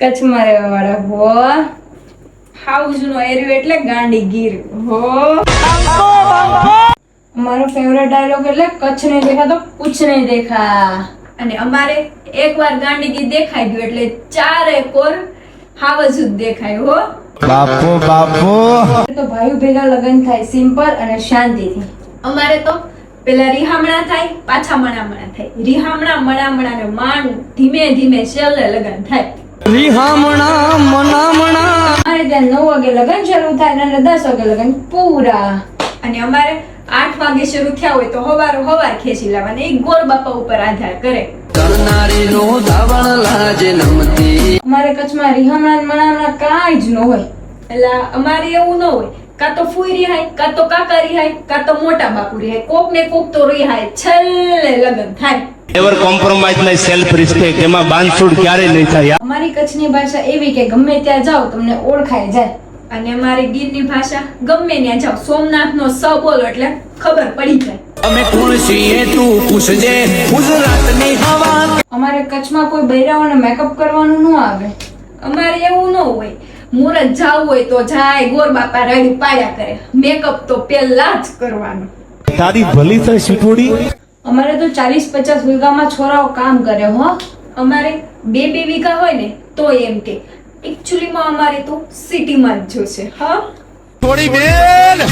કચ્છમાં રહેવા વાળા હો હાઉસ નો એરિયો એટલે ગાંડીગીર હો અમારો ફેવરેટ ડાયલોગ એટલે કચ્છ નહીં દેખા તો કુછ નહીં દેખા અને અમારે એકવાર ગાંડીગીર દેખાઈ ગયું એટલે ચારે કોર હાવજ જ દેખાય હો બાપુ બાપુ તો ભાઈઓ ભેગા લગ્ન થાય સિમ્પલ અને શાંતિથી અમારે તો પેલા રિહામણા થાય પાછા મણામણા થાય રિહામણા મણામણા ને માંડ ધીમે ધીમે છેલ્લે લગ્ન થાય રિહામણા મનામણા અમારે ત્યાં 9 વાગે લગ્ન શરૂ થાય અને 10 વાગે લગ્ન પૂરા અને અમારે 8 વાગે શરૂ થયા હોય તો હવાર ખેંચી લાવવાના એ ગોર બાપા ઉપર આધાર કરે કરનારીનો ધાવણ લાજે નમતી અમારે કચ્છમાં રિહામણા ને મણામણા કાંઈ જ ન હોય એટલે અમારે એવું ન હોય કાં તો ફૂઈ રિહાય કાં તો કાકા રિહાય કાં તો મોટા બાપુ રિહાય કોક ને કોક તો રિહાય છેલ્લે લગ્ન થાય ever compromise my self respect એમાં બાંધછોડ ક્યારેય નહીં થાય અમારી કચ્છની ભાષા એવી કે ગમે ત્યાં જાઓ તમને ઓળખાઈ જાય અને અમારી ગીરની ભાષા ગમે ત્યાં જાઓ સોમનાથનો સ બોલો એટલે ખબર પડી જાય અમે કોણ છીએ તું પૂછજે ગુજરાતની હવા અમારે કચ્છમાં કોઈ બૈરાઓને મેકઅપ કરવાનું ન આવે અમારે એવું ન હોય મુરત જાવું હોય તો જાય ગોર બાપા રેડી પાડ્યા કરે મેકઅપ તો પહેલા જ કરવાનો તારી ભલી થાય શીઠોડી અમારે તો 40-50 વીઘામાં છોરાઓ કામ કરે હો અમારે 2 વીઘા હોય ને તો એમ કે એકચ્યુઅલી માં અમારે તો સિટીમાં જ જોશે હા થોડી બેન